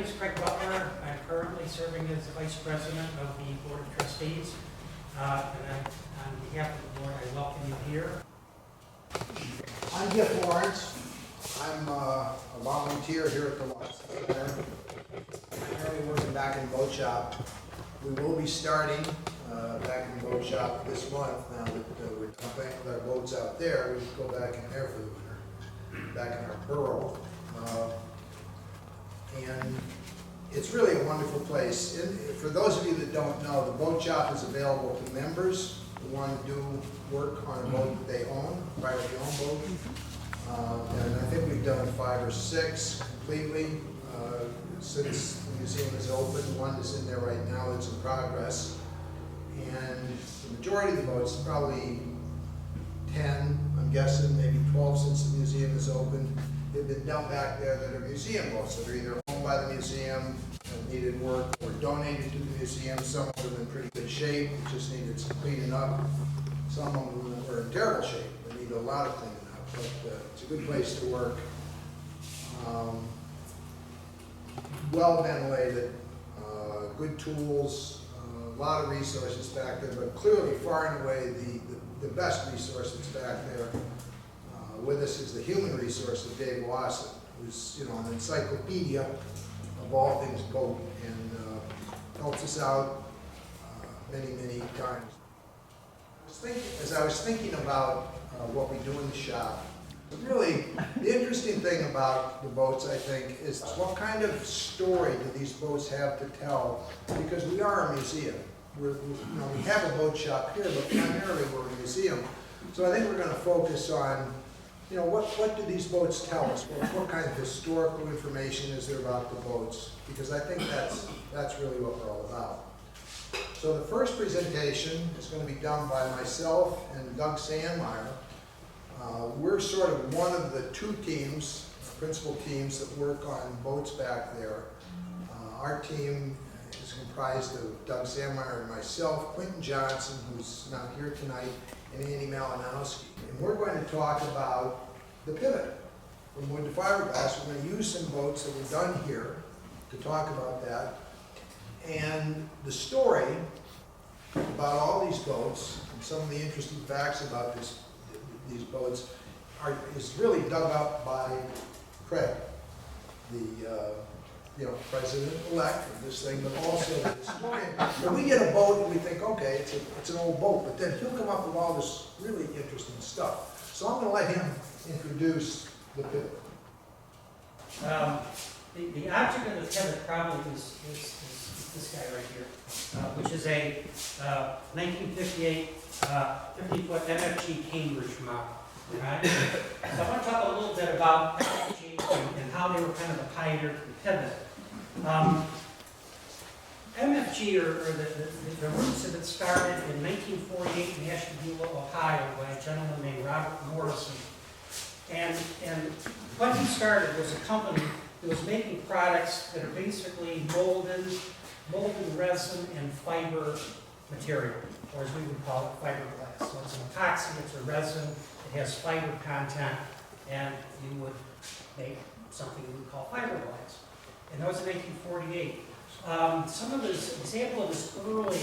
is Craig Butler. I'm currently serving as the Vice President of the Board of Trustees. And on behalf of the board, I welcome you here. I'm Jeff Lawrence. I'm a volunteer here at the Lawson Center. I'm currently working back in the boat shop. We will be starting back in the boat shop this month. Now that we're done playing with our boats out there, we go back in there for the winter, back in our burrow. And it's really a wonderful place. For those of you that don't know, the boat shop is available to members who want to do work on a boat that they own, privately owned boat. And I think we've done 5 or 6 completely since the museum is open. One is in there right now that's in progress. And the majority of the boats, probably 10, I'm guessing, maybe 12 since the museum is open, have been done back there that are museum boats that are either owned by the museum and needed work or donated to the museum. Some of them are in pretty good shape, just needed some cleaning up. Some of them are in terrible shape, they need a lot of cleaning up, but it's a good place to work. Well ventilated, good tools, a lot of resources back there, but clearly far and away the best resource that's back there with us is the human resource of Dave Lawson, who's an encyclopedia of all things boat and helps us out many times. As I was thinking about what we do in the shop, really the interesting thing about the boats, I think, is what kind of story do these boats have to tell? Because we are a museum. We have a boat shop here, but primarily we're a museum. So I think we're going to focus on what do these boats tell us? What kind of historical information is there about the boats? Because I think that's really what we're all about. So the first presentation is going to be done by myself and Doug Sandmeyer. We're sort of one of the 2 teams, principal teams that work on boats back there. Our team is comprised of Doug Sandmeyer and myself, Quentin Johnson, who's not here tonight, and Andy Malinowski. And we're going to talk about the pivot from wood to fiberglass. We're going to use some boats that were done here to talk about that. And the story about all these boats and some of the interesting facts about these boats is really dug up by Craig, the president-elect of this thing, but also the historian. When we get a boat and we think, okay, it's an old boat, but then he'll come up with all this really interesting stuff. So I'm going to let him introduce the pivot. The object of the pivot probably is this guy right here, which is a 1958 50-foot MFG Cambridge model. Right? So I want to talk a little bit about MFG and how they were kind of a pioneer to the pivot. MFG, or the roots of it started in 1948 in Ashtabula, Ohio, by a gentleman named Robert Morrison. And what he started was a company that was making products that are basically molded resin and fiber material, or as we would call it, fiberglass. So it's an epoxy, it's a resin, it has fiber content, and you would make something we would call fiberglass. And that was in 1948. Some of his example of his early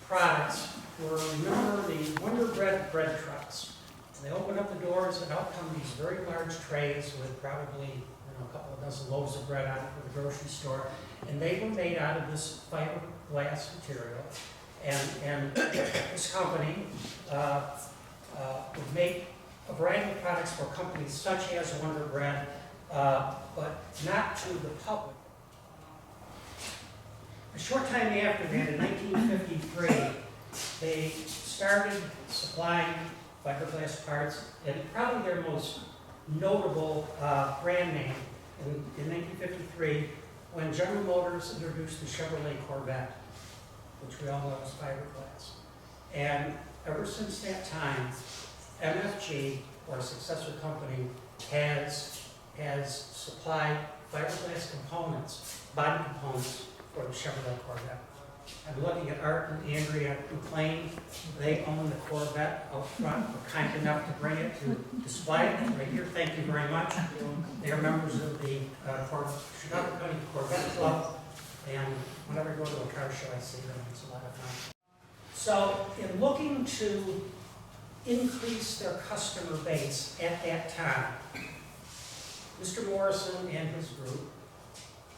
products were, remember, the Wonder Bread bread trucks. And they open up the doors and out come these very large trays with probably a couple of dozen loaves of bread on it for the grocery store. And they were made out of this fiberglass material. And this company would make a variety of products for companies such as Wonder Bread, but not to the public. A short time after that, in 1953, they started supplying fiberglass parts, and probably their most notable brand name in 1953, when General Motors introduced the Chevrolet Corvette, which we all know is fiberglass. And ever since that time, MFG, or a successor company, has supplied fiberglass components, body components, for the Chevrolet Corvette. I'm looking at Art and Andrea McLean. They own the Corvette out front, were kind enough to bring it to display it right here. Thank you very much. They are members of the Chicago County Corvette Club, and whenever I go to a car show, I see them. It's a lot of fun. So, in looking to increase their customer base at that time, Mr. Morrison and his group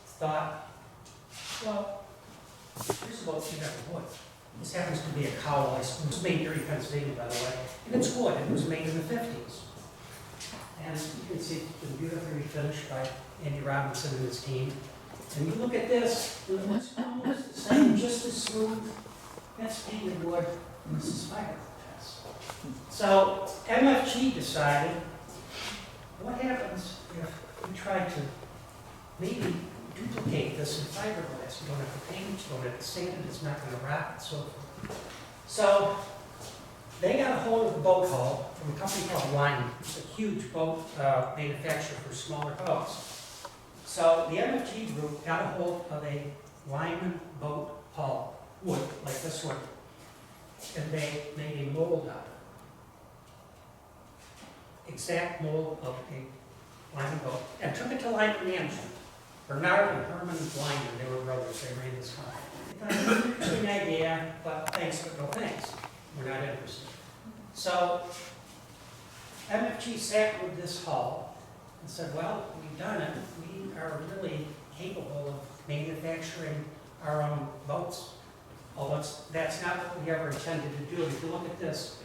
thought, well, here's about sheet metal wood. This happens to be a cowl. It was made here in Pennsylvania, by the way. And it's wood. It was made in the 50s. And you can see it's been beautifully finished by Andy Robinson and his team. And you look at this, and it's almost the same, just as smooth. That's painted wood, and this is fiberglass. So MFG decided, what happens if we try to maybe duplicate this in fiberglass? You don't have to paint it, you don't have to sand it, it's not going to rot, and so forth. So they got a hold of the boat hull from a company called Lyman. It's a huge boat manufacturer for smaller boats. So the MFG group got a hold of a Lyman boat hull, wood, like this one, and they made a mold out of it. Exact mold of a Lyman boat, and took it to Lyman Management. Bernard and Herman Lyman, they were brothers, they ran this company. They thought it was an interesting idea, but thanks, but no thanks. We're not interested. So MFG sat with this hull and said, well, we've done it. We are really capable of manufacturing our own boats. Although that's not what we ever intended to do. If you look at this,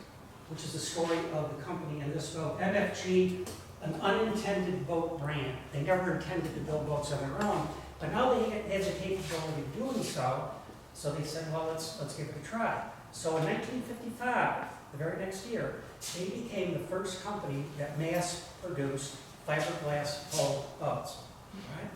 which is the story of the company in this boat, MFG, an unintended boat brand. They never intended to build boats on their own, but now they had the capability of doing so, so they said, well, let's give it a try. So in 1955, the very next year, they became the first company that mass-produced fiberglass hull boats. Right?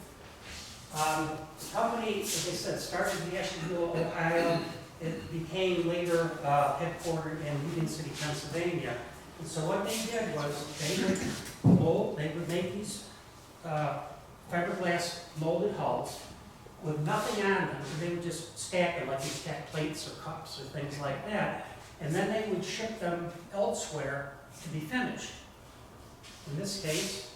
The company, as I said, started in Asheville, Ohio. It became later headquartered in Union City, Pennsylvania. And so what they did was they would make these fiberglass molded hulls with nothing on them. So they would just stack them like you stack plates or cups or things like that. And then they would ship them elsewhere to be finished. In this case,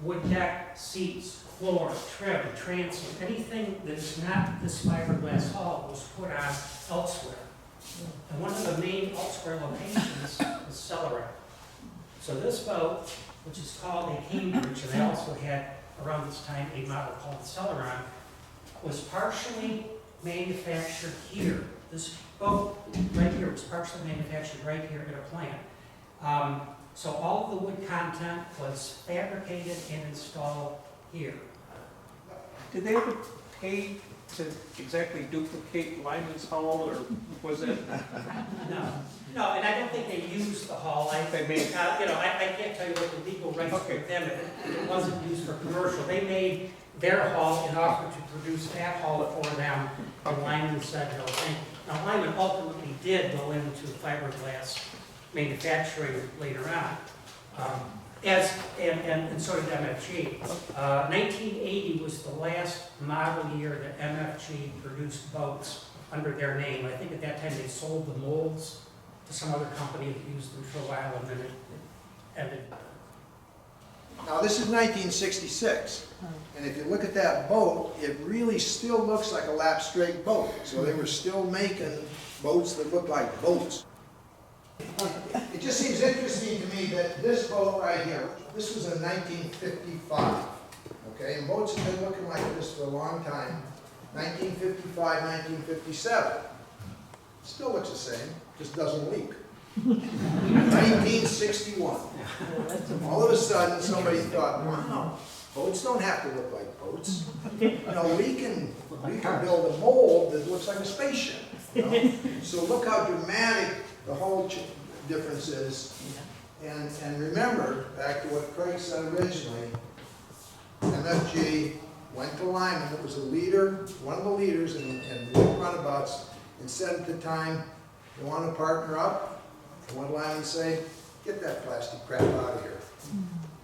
wood deck, seats, floor, trim, transom, anything that is not this fiberglass hull was put on elsewhere. And one of the main elsewhere locations is Celeron. So this boat, which is called a Cambridge, and they also had around this time a model called the Celeron, was partially manufactured here. This boat right here was partially manufactured right here at a plant. So all of the wood content was fabricated and installed here. Did they ever pay to exactly duplicate Lyman's hull, or was it? No, and I don't think they used the hull. I can't tell you what the legal rights for them if it wasn't used for commercial. They made their hull and offered to produce that hull for them, and Lyman said no thank you. Now Lyman ultimately did go into fiberglass manufacturing later on, and so did MFG. 1980 was the last model year that MFG produced boats under their name. I think at that time they sold the molds to some other company that used them for a while, and then it ended. Now, this is 1966, and if you look at that boat, it really still looks like a lap straight boat. So they were still making boats that look like boats. It just seems interesting to me that this boat right here, this was in 1955, okay? And boats have been looking like this for a long time. 1955, 1957. Still looks the same, just doesn't leak. 1961. All of a sudden, somebody thought, wow, boats don't have to look like boats. You know, we can build a mold that looks like a spaceship. You know? So look how dramatic the whole difference is. And remember, back to what Craig said originally, MFG went to Lyman, that was a leader, one of the leaders in wood runabouts, and said at the time, you want to partner up? And what did Lyman say? Get that plastic crap out of here.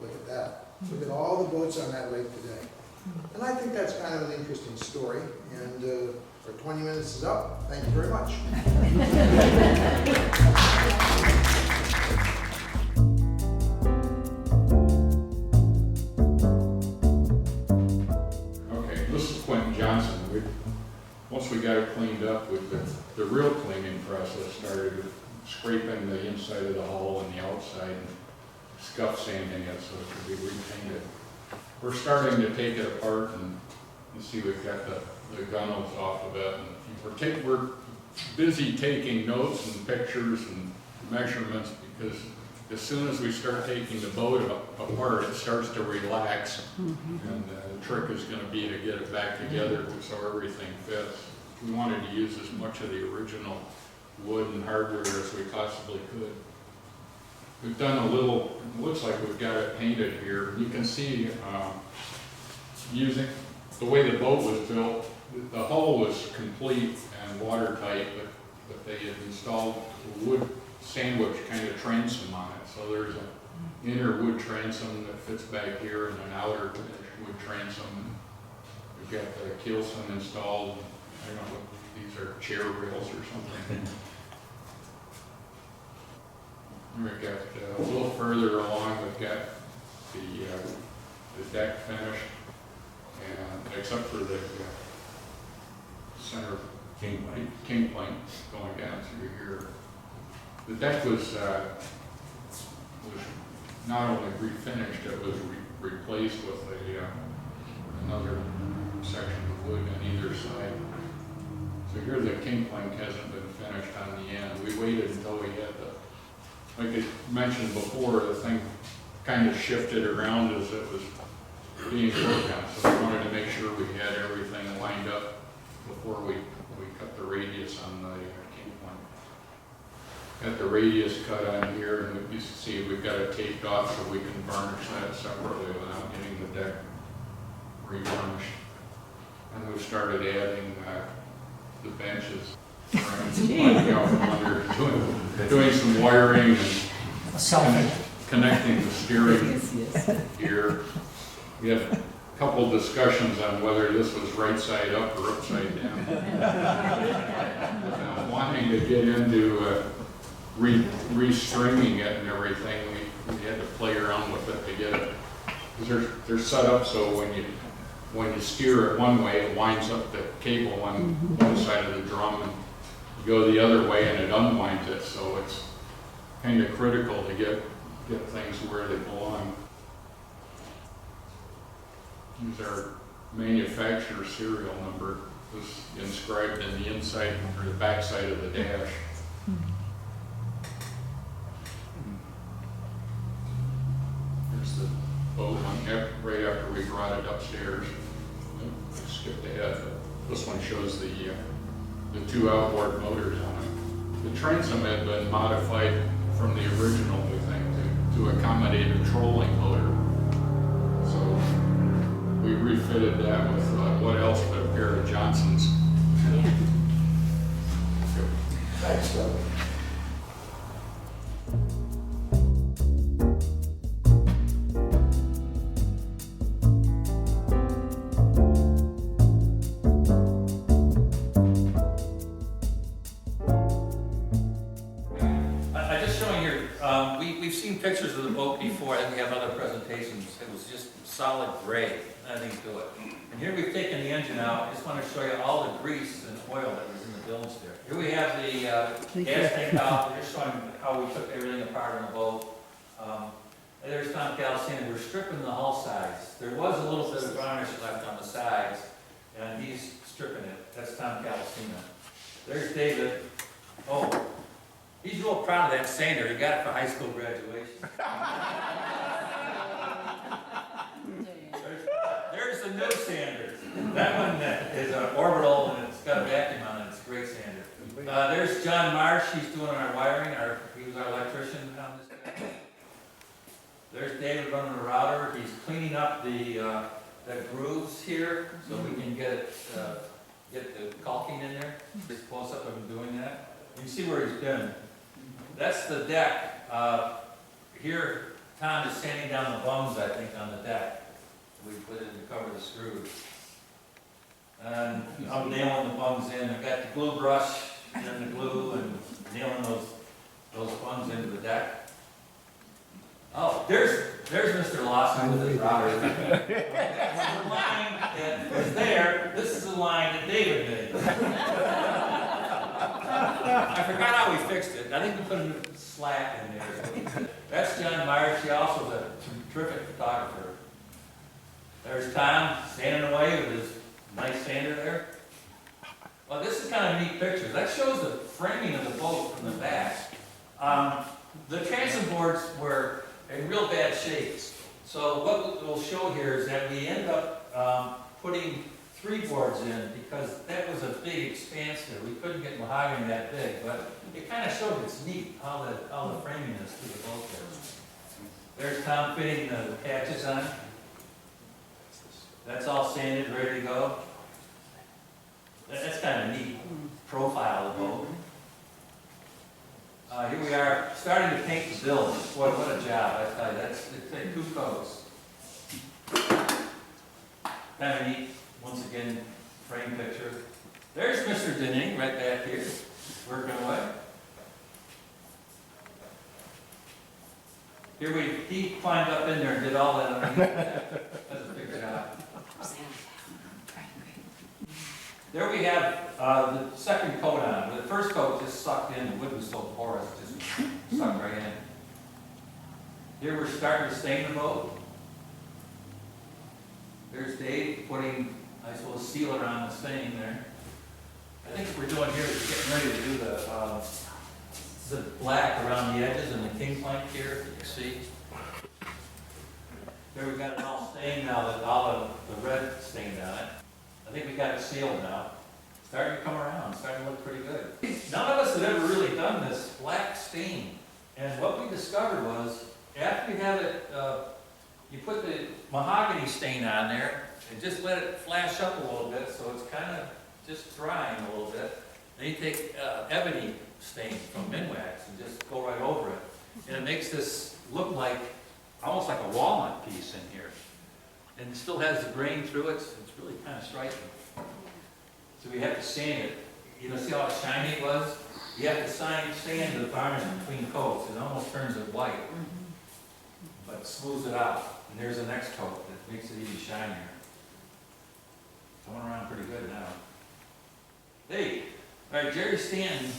Look at that. Look at all the boats on that lake today. And I think that's kind of an interesting story. And Our 20 minutes is up. Thank you very much. Okay, this is Quentin Johnson. Once we got it cleaned up, the real cleaning process started with scraping the inside of the hull and the outside and scuff sanding it so it could be repainted. We're starting to take it apart and you see we've got the gunnels off of it. And we're busy taking notes and pictures and measurements because as soon as we start taking the boat apart, it starts to relax. And the trick is going to be to get it back together so everything fits. We wanted to use as much of the original wood and hardware as we possibly could. We've done a little, it looks like we've got it painted here. You can see using the way the boat was built, the hull was complete and watertight, but they had installed a wood sandwich kind of transom on it. So there's an inner wood transom that fits back here and an outer wood transom. We've got the keelson installed. I don't know if these are chair rails or something. We've got a little further along, we've got the deck finished, and except for the center king plank going down through here. The deck was not only refinished, it was replaced with another section of wood on either side. So here the king plank hasn't been finished on the end. We waited until we had like I mentioned before, the thing kind of shifted around as it was being worked on. So we wanted to make sure we had everything lined up before we cut the radius on the king plank. Got the radius cut on here, and you see we've got it taped off so we can varnish that separately without getting the deck re-varnished. And we've started adding the benches. Doing some wiring and connecting the steering gear. We had a couple discussions on whether this was right side up or upside down. Wanting to get into restringing it and everything, we had to play around with it to get it. Because they're set up so when you steer it one way, it winds up the cable on one side of the drum, and you go the other way and it unwinds it, so it's kind of critical to get things where they belong. Here's our manufacturer serial number. It was inscribed in the inside or the back side of the dash. There's the boat one right after we brought it upstairs. I skipped ahead, but this one shows the two outboard motors on it. The transom had been modified from the original, we think, to accommodate a trolling motor. So we refitted that with what else but a pair of Johnsons. Thanks, Doug. We've seen pictures of the boat before, and we have other presentations. It was just solid gray, nothing to it. And here we've taken the engine out. I just want to show you all the grease and oil that was in the bilge there. Here we have the gas tank out. We're just showing how we took everything apart on the boat. And there's Tom Calcina. We're stripping the hull sides. There was a little bit of varnish left on the sides, and he's stripping it. That's Tom Calcina. There's David. Oh. He's real proud of that sander. He got it for high school graduation. There's the new sander. That one is an orbital and it's got a vacuum on it. It's a great sander. There's John Marsh. He's doing our wiring. He was our electrician on this guy. There's David running the router. He's cleaning up the grooves here so we can get the caulking in there. Just close up of him doing that. You can see where he's been. That's the deck. Here, Tom is sanding down the bungs, I think, on the deck. We put it in to cover the screws. And I'm nailing the bungs in. I got the glue brush and the glue and nailing those bungs into the deck. Oh, there's Mr. Lawson with his router. This is the line that was there. This is the line that David made. I forgot how we fixed it. I think we put a slack in there. That's John Myers. He also is a terrific photographer. There's Tom standing away with his nice sander there. Well, this is kind of neat pictures. That shows the framing of the boat from the back. The transom boards were in real bad shape. So what we'll show here is that we end up putting 3 boards in because that was a big expanse there. We couldn't get mahogany that big, but it kind of showed it's neat how the framing is through the boat there. There's Tom fitting the patches on. That's all sanded, ready to go. That's kind of a neat profile of the boat. Here we are, starting to paint the bilge. Boy, what a job, I tell you. It takes 2 coats. Kind of neat, once again, frame picture. There's Mr. Denning right back here, working away. He climbed up in there and did all that underneath that. That's a big job. There we have the second coat on. The first coat just sucked in. The wood was so porous, it just sucked right in. Here we're starting to stain the boat. There's Dave putting, I suppose, sealer on the stain there. I think what we're doing here is getting ready to do the black around the edges and the king plank here, you can see. There we've got it all stained now, that all the red stained on it. I think we got it sealed now. Starting to come around, starting to look pretty good. None of us had ever really done this black stain. And what we discovered was, after you have it, you put the mahogany stain on there and just let it flash up a little bit so it's kind of just drying a little bit. Then you take ebony stain from Minwax and just go right over it. And it makes this look like, almost like a walnut piece in here. And it still has the grain through it, so it's really kind of striking. So we have to sand it. You know, see how shiny it was? You have to sand the varnish between coats. It almost turns it white, but smooths it out. And there's the next coat that makes it even shinier. Going around pretty good now. Hey, all right, Jerry Stanton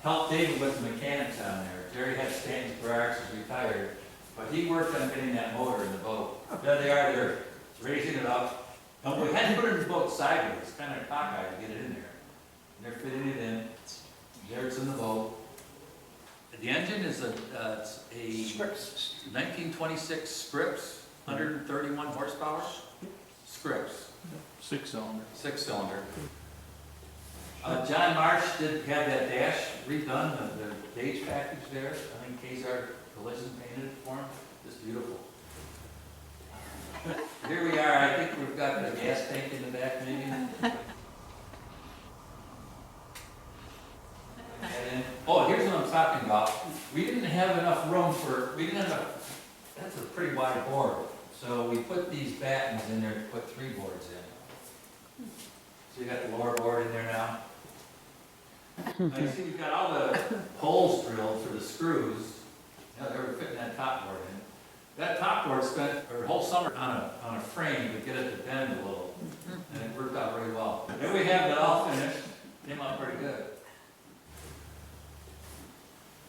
helped David with the mechanics on there. Jerry had Stanton's garage, he's retired, but he worked on getting that motor in the boat. There they are, they're raising it up. And we had to put it in the boat sideways, kind of cockeyed to get it in there. And they're fitting it in. There it's in the boat. The engine is a 1926 Scripps, 131 horsepower. Scripps. 6-cylinder. 6-cylinder. John Marsh did have that dash redone, the gauge package there. I think Kazar Collision painted it for him. Just beautiful. Here we are. I think we've got the gas tank in the back, maybe. And, oh, here's what I'm talking about. We didn't have enough room that's a pretty wide board. So we put these battens in there to put 3 boards in. So you got the lower board in there now. Now you see we've got all the holes drilled for the screws. Now they were fitting that top board in. That top board spent our whole summer on a frame to get it to bend a little. And it worked out very well. There we have it all finished. Came out pretty good.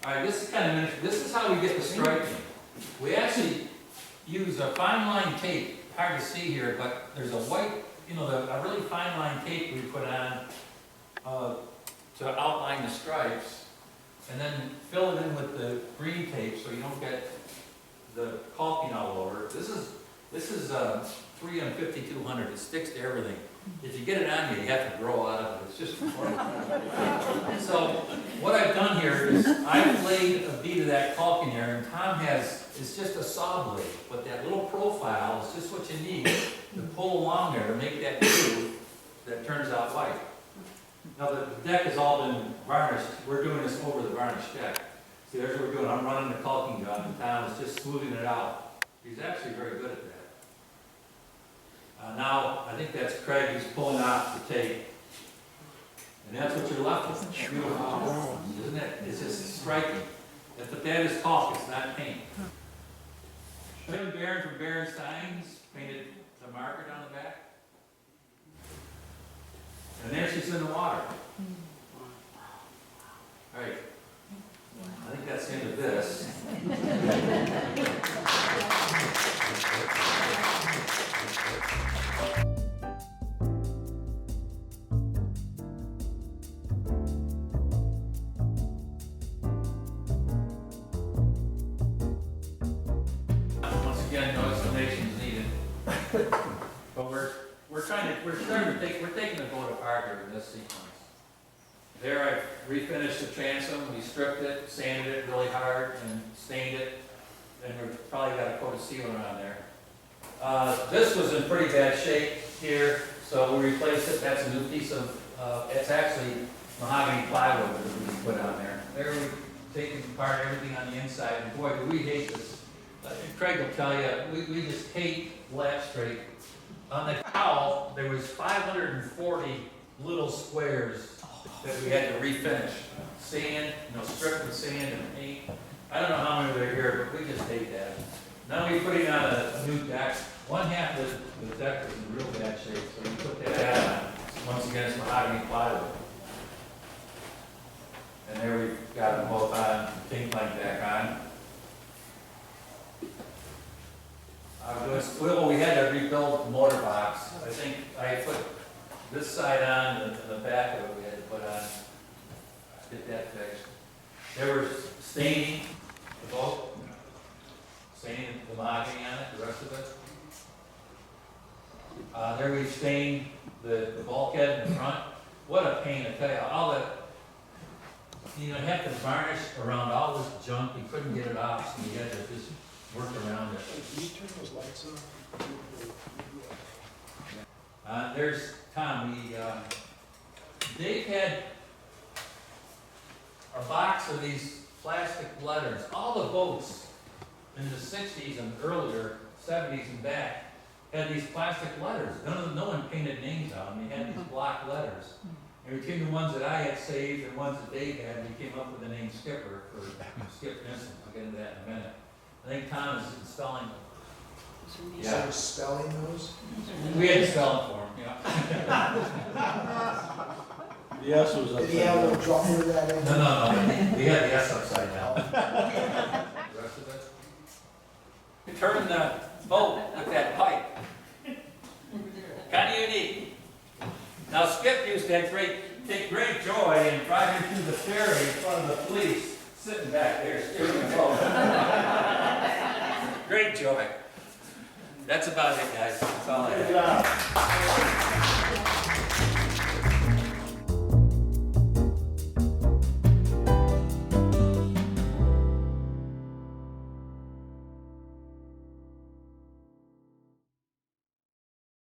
All right, this is how we get the striping. We actually use a fine line tape. Hard to see here, but there's a white, a really fine line tape we put on to outline the stripes, and then fill it in with the green tape so you don't get the caulking all over. This is 3 on 5200. It sticks to everything. If you get it on you, you have to grow out of it. It's just so what I've done here is I've laid a bead of that caulking there, and Tom it's just a saw blade, but that little profile is just what you need to pull along there to make that groove that turns out white. Now the deck has all been varnished. We're doing this over the varnished deck. See, there's what we're doing. I'm running the caulking gun, and Tom is just smoothing it out. He's actually very good at that. Now, I think that's Craig, he's pulling off the tape. And that's what you're left with. Beautiful. Isn't it? It's just striking. But that is caulk, it's not paint. Tim Barron from Barron Signs painted the marker down the back. And there she's in the water. All right. I think that's the end of this. Once again, no explanation is needed. But we're taking the boat apart here in this sequence. There I refinished the transom, we stripped it, sanded it really hard and stained it. Then we've probably got a coat of sealant on there. This was in pretty bad shape here, so we replaced it. That's a new piece of, it's actually mahogany plywood that we put on there. There we've taken apart everything on the inside, and boy, do we hate this. Craig will tell you, we just hate lap straight. On the cowl, there was 540 little squares that we had to refinish. Sand, strip with sand and paint. I don't know how many are here, but we just hate that. Now we're putting on a new deck. One half of the deck was in real bad shape, so we put that on. Once again, it's mahogany plywood. And there we've got them both on, pink light back on. We had to rebuild the motor box. I think I put this side on, and the back of it we had to put on. Get that fixed. There was staining the boat, staining the mahogany on it, the rest of it. There we stained the bulkhead in the front. What a pain, I tell you, all that, you have to varnish around all this junk, you couldn't get it off, so you had to just work around it. Can you turn those lights on? There's Tom, Dave had a box of these plastic letters. All the boats in the 60s and earlier, 70s and back, had these plastic letters. No one painted names on them, they had these block letters. And between the ones that I had saved and ones that Dave had, we came up with the name Skipper for Skip Vincent. I'll get into that in a minute. I think Tom is installing them. So you're spelling those? We had to spell it for him, Yes, it was Did he have a little drop with that in? No. We had the S upside down. The rest of it. You turn the boat with that pipe. Kind of unique. Now Skip used to take great joy in driving through the ferry in front of the police, sitting back there steering the boat. Great joy. That's about it, guys. That's all I have.